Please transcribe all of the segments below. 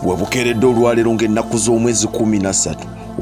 Webukeredde olwaleero ng'ennaku z'omwezi 13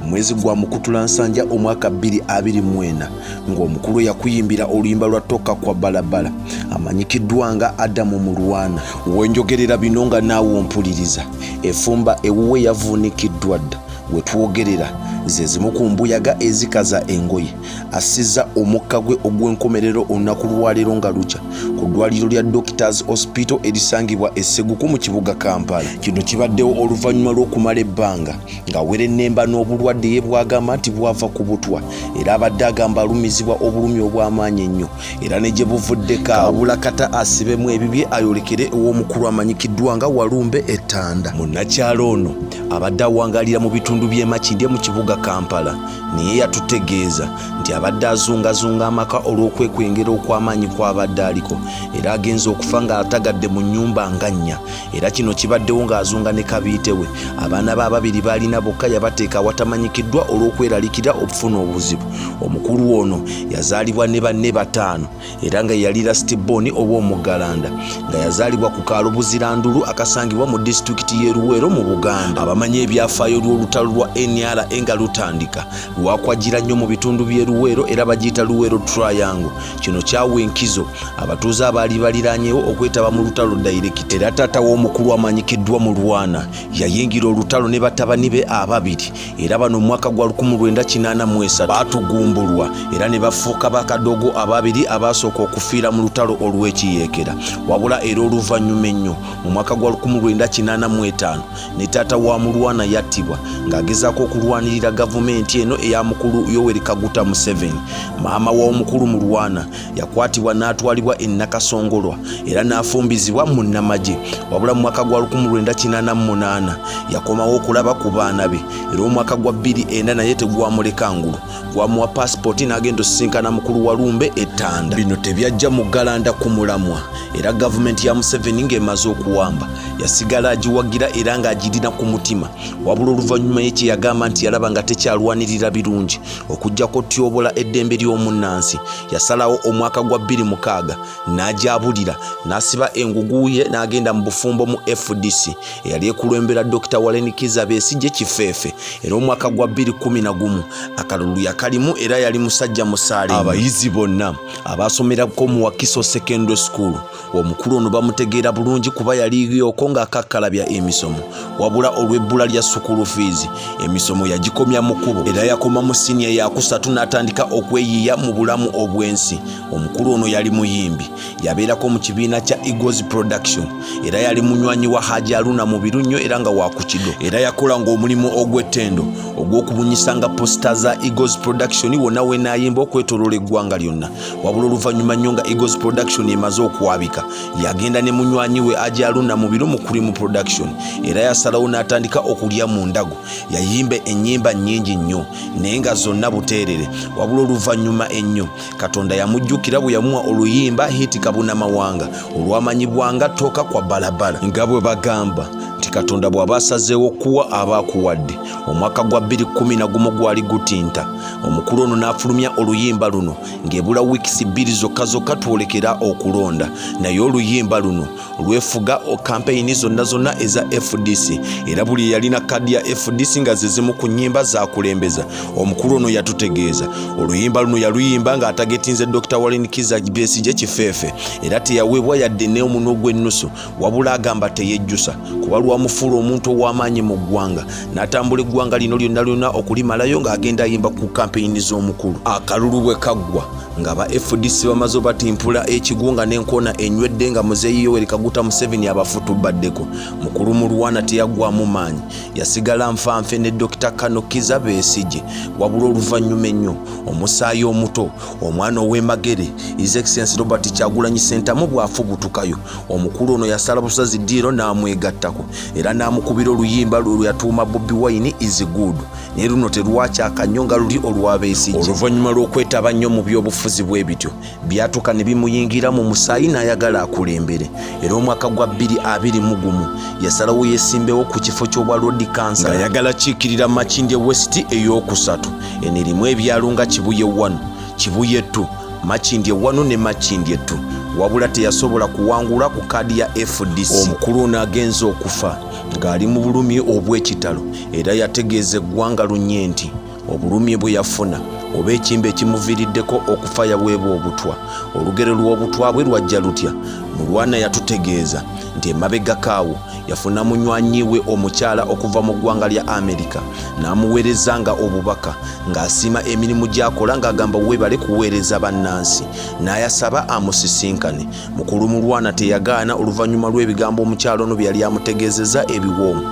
omwezi gwa Mukutula Nsanja omwaka 2024 ng'omukulu yakuyimbira oluyimba lwa Toka kwa Balabala amanyikiddwa nga Adamu Mulwana. Wenjogerera bino nga naawe ompuliriza, efumba ewuwe yavuunikiddwa dda wetwogerera ze zimu ku mbuyaga ezikaza engoye assizza omukka gwe ogw'enkomerero olunaku lwaleero nga lukya ku ddwaliro lya Doctors Hospital erisangibwa e Sseguku mu kibuga Kampala. Kino kibaddewo oluvannyuma lw'okumala ebbanga ng'awera ennemba n'obulwadde ye bw'agamba nti bwava ku butwa, era abadde agamba alumizibwa obulumi obwamanyi ennyo, era ne gye buvuddeko abula kata asibemu ebibye ayolekere ew'omukulu amanyikiddwa nga Walumbe Ettanda. Munnakyalo ono abadde awangalira mu bitundu by'e Makindye mu kibuga Kampala naye yatutegeeza nti abadde azungazunga amaka olw'okwekwengera okw'amaanyi kw'abadde aliko, era agenza okufa ng'atagadde mu nnyumba nga nnya, era kino kibaddewo ng'azunga ne kabiite we. Abaana be ababiri baalina bokka yabateeka awatamanyikiddwa olw'okweralikira okufuna obuzibu. Omukulu ono yazaalibwa ne banne bataano era nga yali Rastiboni oba Omuggalanda, nga yazaalibwa ku kaalo Buzirandulu akasangibwa mu disitulikiti y'e Luweero mu Buganda. Abamanyi ebyafaayo olw'olutalo lwa NRA nga lutandika lwakwagira nnyo mu bitundu by'e Luweero era bagiyita Luweero Triangle. Kino kyawa enkizo abatuuze abaali baliranyeewo okwetaba mu lutalo direct. Era taata w'omukulu amanyikiddwa Mulwana yayingira olutalo ne batabani be ababiri, era bano mwaka gwa 1983 baatugumbulwa era ne bafuuka bakadogo ababiri abasooka okufiira mu lutalo olw'ekiyeekera. Wabula era oluvannyuma ennyo mu mwaka gwa 1985 ne taata wa Mulwana yattibwa ng'agezaako okulwanirira gavumenti eno eya mukulu Yoweri Kaguta Museveni. Maama w'omukulu Mulwana yakwatibwa n'atwalibwa e Nakasongolwa era n'afumbizibwa mu Nnamagye. Wabula mu mwaka gwa 1988 yakomawo okulaba ku baana be, era omwaka gwa 2004 naye tegwamuleka ngulu, gwamuwa pasipoti n'agenda osisinkana mukulu Walumbe Ettanda. Bino tebyajja mu Galanda ku mulamwa, era gavumenti ya Museveni ng'emaze okuwamba yasigala agiwagira era ng'agirina ku mutima. Wabula oluvannyuma ye kye yagamba nti yalaba nga tekyalwanirira birungi okuggyako tyobola eddembe ly'omunnansi, yasalawo omwaka gwa 2006 n'agyabulira n'asiba engugu ye n'agenda mu bufumbo mu FDC eyali ekulembera Dr. Warren Kizza Besigye Kifeefe. Era omwaka gwa 2011 akalulu yakalimu era yali musajja musaale. Abayizi bonna abaasomerako mu Wakiso Secondary School omukulu ono bamutegeera bulungi kuba yaliiyoko ng'akakkalabya emisomo, wabula olw'ebbula lya school fees emisomo yagikomya mu kkubo, era yakoma mu siniya ya 3 n'atandika okweyiiya mu bulamu obw'ensi. Omukulu ono yali muyimbi, yabeerako mu kibiina kya Eagles Production, era yali munywanyi wa Haji Aruna mu Birunyo era nga wakukido, era yakola ng'omulimu ogw'ettendo ogw'okubunyisa nga posta za Eagles Production wonna we naayimba okwetoloola eggwanga lyonna. Wabula oluvannyuma nnyo nga Eagles Production emaze okwabika, yagenda ne munywanyi we Haji Aruna mu biro mu Kulimu Production, era yasalawo n'atandika okulya mu ndago. Yayimba ennyimba nnyingi nnyo naye nga zonna buteerere. Wabula oluvannyuma ennyo Katonda yamujjukira bwe yamuwa oluyimba hiti kabunamawanga olwamanyibwa nga Toka kwa Balabala. Nga bwe bagamba nti Katonda bw'aba asazeewo kuwa aba akuwadde. Omwaka gwa 2011 gwali gutinta, omukulu ono n'afulumya oluyimba luno ng'ebula wiikisi 2 zokka twolekera okulonda, naye oluyimba luno lwefuga kampeyini zonna eza FDC, era buli yalina kadi ya FDC nga ze zimu ku nnyimba zakulembeza. Omukulu ono yatutegeeza oluyimba luno yaluyimba ng'atagetinze Dr. Warren Kizza Besigye Kifeefe, era teyaweebwa yadde n'omunwe gw'ennusu, wabula agamba teyejjusa kuba lwamufuula omuntu ow'amaanyi mu ggwanga, n'atambula eggwanga lino lyonna okulimalayo ng'agenda ayimba ku kampeyini z'omukulu. Akalulu bwe kaggwa ng'aba FDC bamaze obatimpula ekigunga n'enkoona enywedde nga muzeeyi Yoweri Kaguta Museveni abafutubaddeko. Mukulu Mulwana teyaggwamu maanyi, yasigala nfanfe ne Dr. Kano Kizza Besigye. Wabula oluvannyuma ennyo omusaayi omuto omwana ow'emagere His Excellency Robert Kyagulanyi Ssentamu bw'afubutukayo, omukulu ono yasala busazi ddiiro n'amwegattako era n'amukubira oluyimba lwe yatuuma Bobi Wine is good, naye luno terwakyaka nnyo nga luli olwa Besigye. Oluvannyuma lw'okwetaba nnyo mu by'obufuzi bwe bityo byatuuka ne bimuyingira mu musaayi n'ayagala akulembere, era omwaka gwa 2021 yasalawo yeesimbewo ku kifo ky'obwa Road Council ng'ayagala kiikirira Makindye West ey'okusatu. Eno erimu ebyalo nga Kibuye 1, Kibuye 2, Makindye 1 ne Makindye 2. wabula teyasobola kuwangula ku kadi ya FDC. Omukulu n'agenza okufa ng'ali mu bulumi obw'ekitalo era yategeeza eggwanga lunye nti obulumi bwe yafuna oba ekimba ekimuviiriddeko okufa yaweebwa obutwa. Olugero lw'obutwa bwe lwajja lutya? Mulwana yatutegeeza nti emabegakaawo yafuna munywanyi we omukyala okuva mu ggwanga lya Amerika n'amuweerezanga obubaka ng'asiima emirimu gy'akola ng'agamba weebale kuweereza bannansi, n'ayasaba amusisinkane. Mukulu Mulwana teyagaana oluvannyuma lw'ebigambo omukyala ono bye yali amutegeezezza ebiwoomu,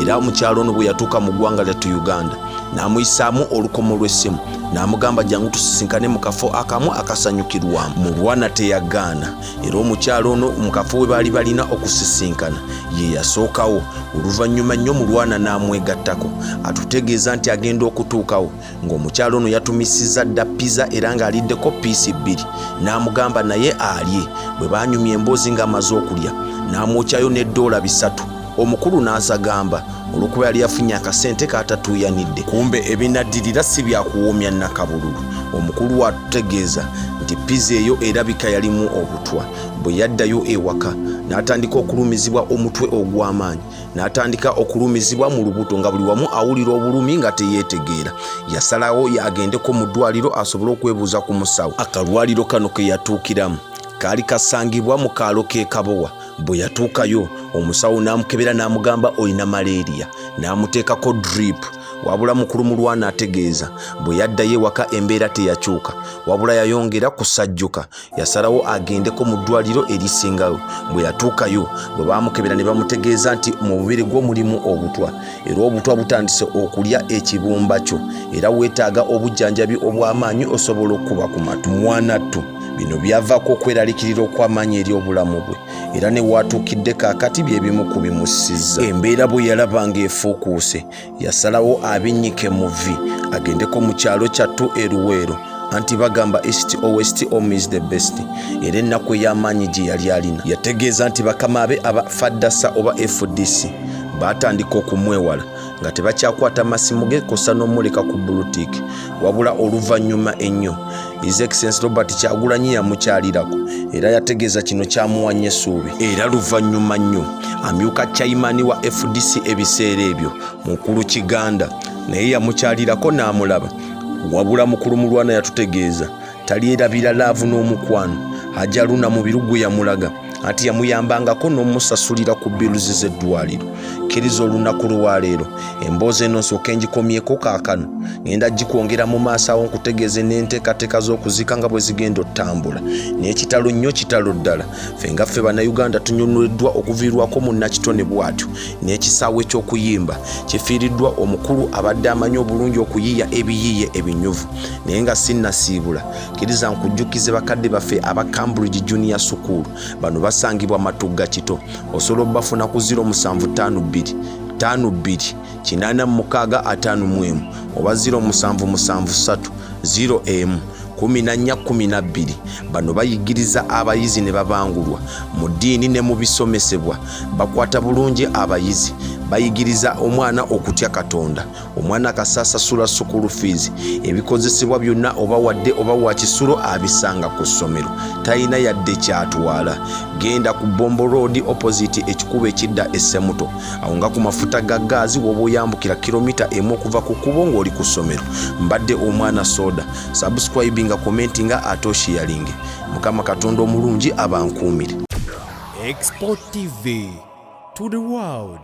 era omukyala ono bwe yatuuka mu ggwanga lyattu Uganda n'amuyisaamu olukomo lw'essimu n'amugamba jangu tusisinkane mu kafo akamu akasanyukirwamu. Mulwana teyagaana, era omukyala ono mu kafo we baali balina okusisinkana ye yasookawo. Oluvannyuma nnyo Mulwana n'amwegattako, atutegeeza nti agenda okutuukawo ng'omukyala ono yatumisizza dda pizza era ng'aliddeko piisi 2, n'amugamba naye alye. Bwe baanyumya emboozi ng'amaze okulya n'amwokyayo $3. Omukulu n'asagamba olw'okuba yali yafunye akasente kaatatuuyanidde. Kumbe ebinaddirira si byakuwoomya nakabululu. Omukulu watutegeeza nti pizza eyo erabika yalimu obutwa. Bwe yaddayo ewaka n'atandika okulumizibwa omutwe ogw'amaanyi, n'atandika okulumizibwa mu lubuto nga buli wamu awulira obulumi nga teyeetegeera. Yasalawo agendeko mu ddwaliro asobole okwebuuza ku musawo. Akalwaliro kano ke yatuukiramu kaali kasangibwa mu kaalo k'e Kabowa. Bwe yatuukayo omusawo n'amukebera n'amugamba olina malaria, n'amuteekako drip. Wabula mukulu Mulwana ategeeza bwe yaddayo ewaka embeera teyakyuka, wabula yayongera kusajjuka. Yasalawo agendeko mu ddwaliro erisingayo. Bwe yatuukayo bwe baamukebera ne bamutegeeza nti mu bubiri gwo mulimu obutwa, era obutwa butandise okulya ekibumba kyo, era weetaaga obujjanjabi obw'amaanyi osobola okuba ku matu. Mwanattu bino byavaako okweraliikirira okw'amaanyi eri obulamu bwe, era ne watuukidde kaakati bye bimu ku bimussizza. Embeera bwe yalaba ng'efuukuuse yasalawo abinnyike mu vvi agendeko mu kyalo kyattu e Luweero, anti bagamba east or west home is the best. Era ennaku ey'amaanyi gye yali alina yategeeza nti bakama be aba FADDASA oba FDC baatandika okumwewala nga tebakyakwata masimu ge kosa n'omuleka ku bulutiki, wabula oluvannyuma ennyo His Excellency Robert Kyagulanyi yamukyalirako, era yategeeza kino kyamuwanye essuubi. Era luvannyuma nnyo amyuka chairman wa FDC ebiseera ebyo mukulu Kiganda naye yamukyalirako n'amulaba, wabula mukulu Mulwana yatutegeeza talyerabira laavu n'omukwano. Hajja Luna mu birugu yamulaga ati yamuyambangako n'omusasulira ku biluzi z'eddwaliro. Kkiriza olunaku lwaleero emboozi eno nsooka engikomyeko kaakano, ngenda gikwongera mu maaso awo nkutegeeze n'enteekateeka z'okuzika nga bwe zigenda ottambula. N'ekitalo nnyo kitalo ddala. Ffe nga ffe Bannayuganda tunyonyoleddwa okuviirwako mu Nakitone bw'atyo, n'ekisaawe ky'okuyimba kifiiriddwa omukulu abadde amanyi obulungi okuyiiya ebiyiiye ebinyuvu. Naye nga sinnasiibula, kkiriza nkujjukize bakadde baffe aba Cambridge Junior School, bano basangibwa Matugga Kito. Osobola obbafuna ku 0752 52 865 oba 0773 0 1412. Bano bayigiriza abayizi ne babangulwa mu ddiini ne mu bisomesebwa. Bakwata bulungi abayizi, bayigiriza omwana okutya Katonda. Omwana akasasasula school fees, ebikozesebwa byonna oba wadde oba wa kisulo abisanga ku ssomero, talina yadde kyatwala. Genda ku Bombo Road opposite ekikubo ekidda Essemuto, awo nga ku mafuta ga gaazi woba oyambukira kilomita 1 okuva ku kubo ng'oli ku ssomero. Mbadde omwana soda. Subscribinga, commentinga ate osharinge. Mukama Katonda omulungi abankuumire. Export TV to the world.